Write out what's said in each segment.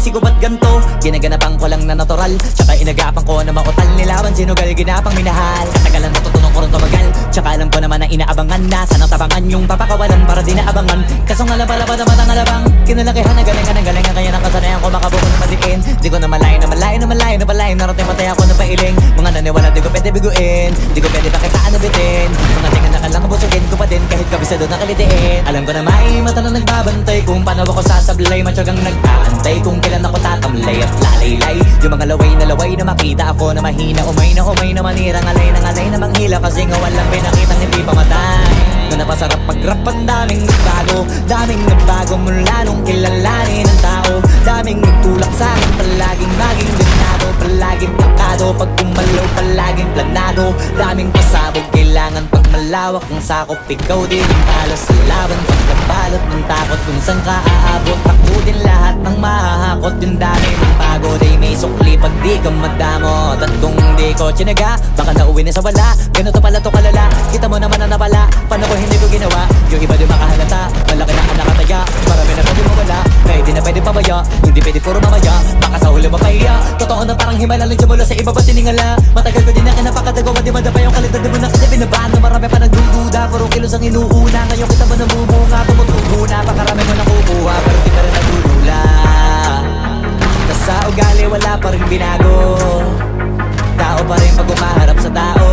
pagsisisi ko ba't ganto? Ginaganapan ko lang na natural, tsaka inagapan ko na mautal nilaban, sinugal ginapang minahal. Katagalan matutunan ko rin tumagal, tsaka alam ko naman na inaabangan na sanang tabangan yung papakawalan para di naabangan. Kaso nga lang pala pa naman ang alabang kinalakihan na galingan ng galingan, kaya nakasanayan ko makabuko na madiin. Di ko na malayo na malayo na malayo na palayo, narating matay ako na pailing. Mga naniwala di ko pwede biguin, di ko pwede pakitaan na bitin. Mga tingan na kalang busugin ko pa din kahit kabisado na kalitiin. Alam ko na may mata na nagbabantay kung paano ako sasablay, matyagang nag-aantay kung kailan ako tatamlay at lalaylay. Yung mga laway na makita ako na mahina, umay na manirang alay na manghila, kasi nga walang pinakitang hindi pamatay. Na napasarap mag-rap, ang daming nagbago mula nung kilalanin ng tao. Daming nagtulak sa'kin, palaging maging ganado, palaging plakado, pag kumalaw palaging planado. Daming pasabog, kailangan pag malawak ng sakop, ikaw din ang talo sa laban. Pagkabalot ng takot kung saan ka aabot, takbo din lahat ng mahahakot. Yung dami ng pagod ay may sukli pag di ka madamot. At kung di ko tsinaga, baka nauwi na sa wala. Ganito pala to kalala, kita mo naman na napala. Paano ko hindi ko ginawa? Yung iba di makahalata, malaki na ang nakataya. Marami na pwede mawala, kaya di na pwede pabaya. Hindi pwede puro mamaya, baka sa huli mapahiya. Totoo na parang himala lang mula sa iba ba tiningala. Matagal ko din na kinapakatagawa, di madapa yung kalidad. Di mo na kita binabahan na marami pa nagdududa, puro kilos ang inuuna. Ngayon kita ba namumunga, tumutubo na, pakarami mo nakukuha, pero di ka rin nagdudula. Tas sa ugali wala pa rin binago, tao pa rin pag umaharap sa tao.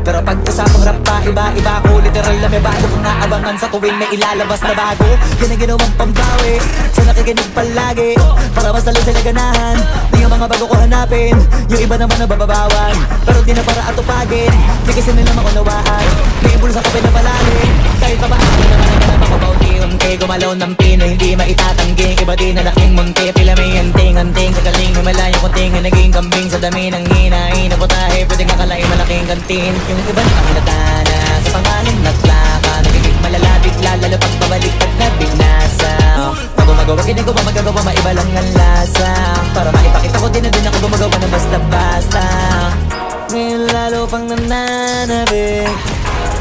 Pero pag usapang rap pa, iba ko literal na may bago kong naabangan sa tuwing may ilalabas na bago. Yan ang ginawang pambawi sa nakikinig palagi, para mas lalo sila ganahan. Di yung mga bago ko hanapin, yung iba naman na bababawan, pero di na para atupagin, di kasi nila makunawaan. May impulso sa kapit na palalim, kahit pa paano naman ang ganap ako paunti-unti. Gumalaw ng pino, hindi maitatanggi, iba di na laking munti. Pila may anting-anting, kagaling may malayong kunting, naging kambing sa dami ng hinahin na putahe. Pwede nga kalain malaking kantin. Yung iba na halata na sa pangalan na plaka, nagiging malalapit lalo pag babaliktad na binasa. Pag gumagawa, ginagawa, magagawa, maiba lang ang lasa, para maipakita ko din na din ako gumagawa na basta-basta. Ngayon lalo pang nananabik,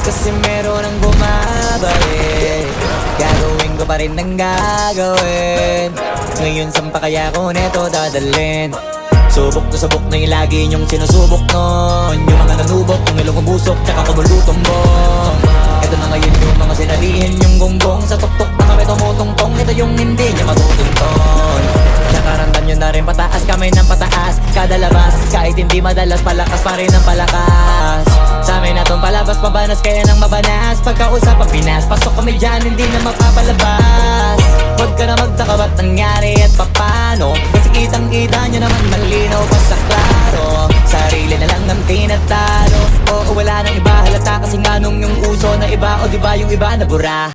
kasi meron ang bumabalik. Gagawin ko pa rin ang gagawin. Ngayon saan pa kaya ko neto dadalhin? Subok na yung lagi niyong sinusubok nun. Yung mga nanubok, yung ilong umusok, tsaka kumulutong bong. Ito na ngayon yung mga sinalihin yung gonggong. Sa tuktok na kami tumutungtong, ito yung hindi niya matutunton. Nakaramdam nyo na rin pataas, kamay ng pataas kada labas, kahit hindi madalas, palakas pa rin ang palakas. Sa amin na tong palabas, pabanas kaya nang mabanas. Pagkausap ang Pinas, pasok kami dyan, hindi na mapapalabas. Huwag ka na magtaka ba't nangyari at papano, kasi kitang-kita nyo naman malinaw pa sa klaro. Sarili na lang ng tinatalo, oo wala nang iba halata, kasi nga nung yung uso na iba, o diba yung iba na bura.